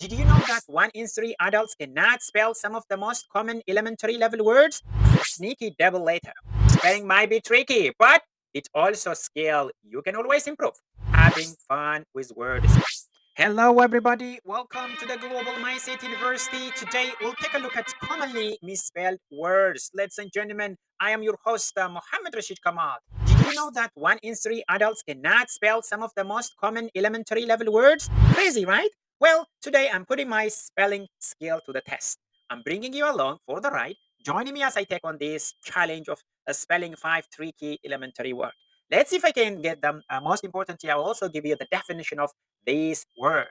Did you know that 1 in 3 adults cannot spell some of the most common elementary level words? A sneaky double letter. Spelling might be tricky, but it's also a skill you can always improve. Having fun with words. Hello, everybody. Welcome to the Global Mindset University. Today, we'll take a look at commonly misspelled words. Ladies and gentlemen, I am your host, Mohammed Rashid Kamal. Did you know that 1 in 3 adults cannot spell some of the most common elementary level words? Crazy, right? Well, today I'm putting my spelling skill to the test. I'm bringing you along for the ride. Joining me as I take on this challenge of spelling 5 tricky elementary words. Let's see if I can get them. Most importantly, I will also give you the definition of this word.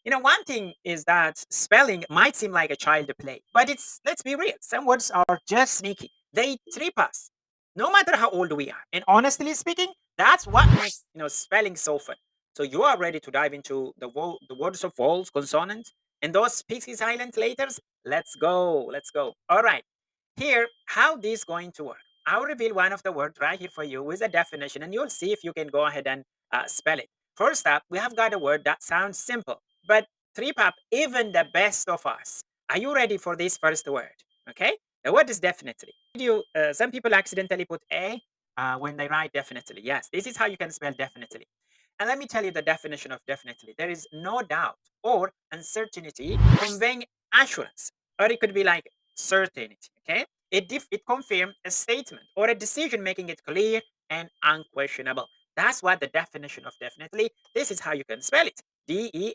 One thing is that spelling might seem like a child play, but let's be real. Some words are just sneaky. They trip us, no matter how old we are. And honestly speaking, that's what makes spelling so fun. So you are ready to dive into the words of vowels, consonants, and those peaky silent letters. Let's go. Let's go. All right. Here, how this going to work? I'll reveal one of the words right here for you with a definition, and you'll see if you can go ahead and spell it. First up, we have got a word that sounds simple, but trip up even the best of us. Are you ready for this first word? Okay, the word is definitely. Some people accidentally put a when they write definitely. Yes, this is how you can spell definitely. And let me tell you the definition of definitely. There is no doubt or uncertainty conveying assurance, or it could be like certainty. Okay, it confirms a statement or a decision, making it clear and unquestionable. That's what the definition of definitely. This is how you can spell it. Definitely.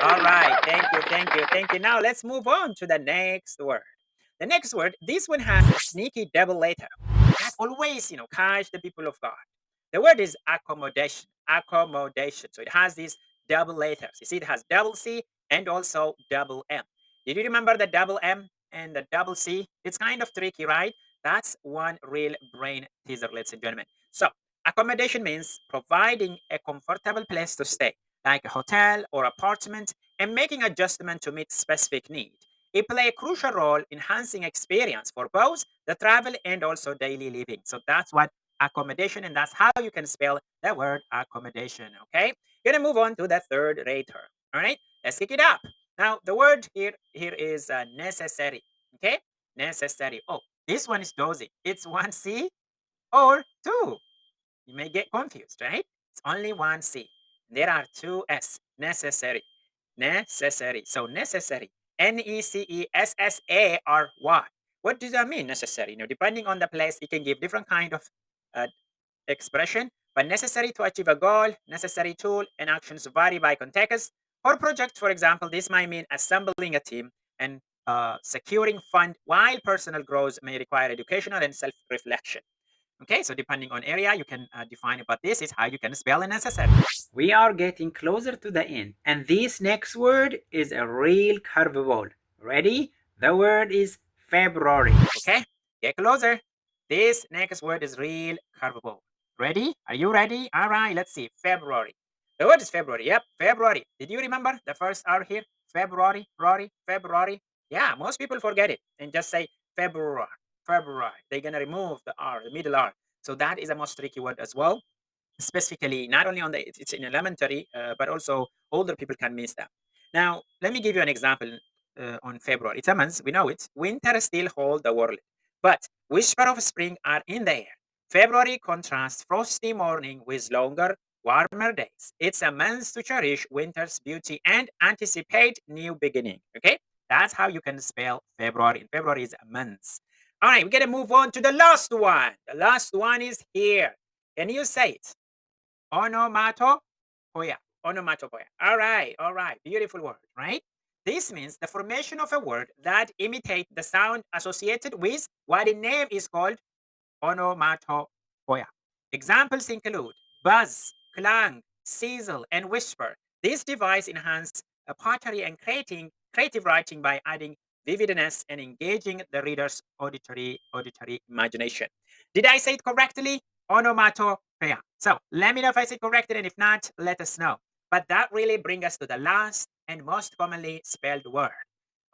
All right. Thank you. Thank you. Thank you. Now let's move on to the next word. The next word, this one has a sneaky double letter that always, catch the people of God. The word is accommodation. Accommodation. So it has these double letters. You see, it has double C and also double M. Did you remember the double M and the double C? It's kind of tricky, right? That's one real brain teaser, ladies and gentlemen. So accommodation means providing a comfortable place to stay, like a hotel or apartment, and making adjustment to meet specific need. It play a crucial role in enhancing experience for both the travel and also daily living. So that's what accommodation, and that's how you can spell the word accommodation. Okay, gonna move on to the third rater. All right, let's kick it up. Now the word here is necessary. Okay, necessary. Oh, this one is dozy. It's 1 C or 2. You may get confused, right? It's only 1 C. There are 2 S. Necessary. Necessary. So necessary. Necessary. What does that mean, necessary? Depending on the place, it can give different kind of uh, expression, but necessary to achieve a goal, necessary tool, and actions vary by context. For project, for example, this might mean assembling a team and securing fund, while personal growth may require educational and self-reflection. Okay, so depending on area, you can define it, but this is how you can spell a necessary. We are getting closer to the end, and this next word is a real curveball. Ready? The word is February. Okay, get closer. This next word is real curveball. Ready? Are you ready? All right, let's see. February. The word is February. Yep, February. Did you remember the first R here? February, Rory, February. Yeah, most people forget it and just say February. February. They're gonna remove the R, the middle R. So that is a most tricky word as well. Specifically, not only on it's in elementary, but also older people can miss that. Now, let me give you an example on February. It's a month, we know it. Winter still hold the world, but whisper of spring are in the air. February contrasts frosty morning with longer, warmer days. It's a month to cherish winter's beauty and anticipate new beginning. Okay, that's how you can spell February. February is a month. All right, we're gonna move on to the last one. The last one is here. Can you say it? Onomatopoeia. Onomatopoeia. All right. Beautiful word, right? This means the formation of a word that imitate the sound associated with what in name is called onomatopoeia. Examples include buzz, clang, sizzle, and whisper. This device enhances pottery and creative writing by adding vividness and engaging the reader's auditory imagination. Did I say it correctly? Onomatopoeia. So let me know if I said correctly, and if not, let us know. But that really brings us to the last and most commonly spelled word.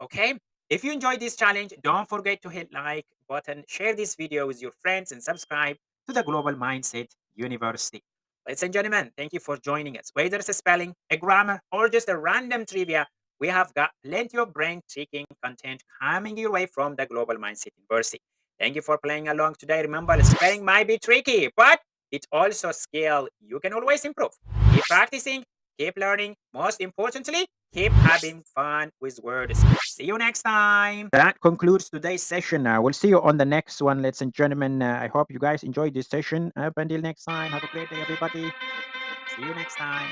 Okay? If you enjoyed this challenge, don't forget to hit like button, share this video with your friends, and subscribe to the Global Mindset University. Ladies and gentlemen, thank you for joining us. Whether it's a spelling, a grammar, or just a random trivia, we have got plenty of brain-tricking content coming your way from the Global Mindset University. Thank you for playing along today. Remember, spelling might be tricky, but it's also a skill you can always improve. Keep practicing, keep learning. Most importantly, keep having fun with words. See you next time. That concludes today's session. We'll see you on the next one, ladies and gentlemen. I hope you guys enjoyed this session. Up until next time, have a great day, everybody. See you next time.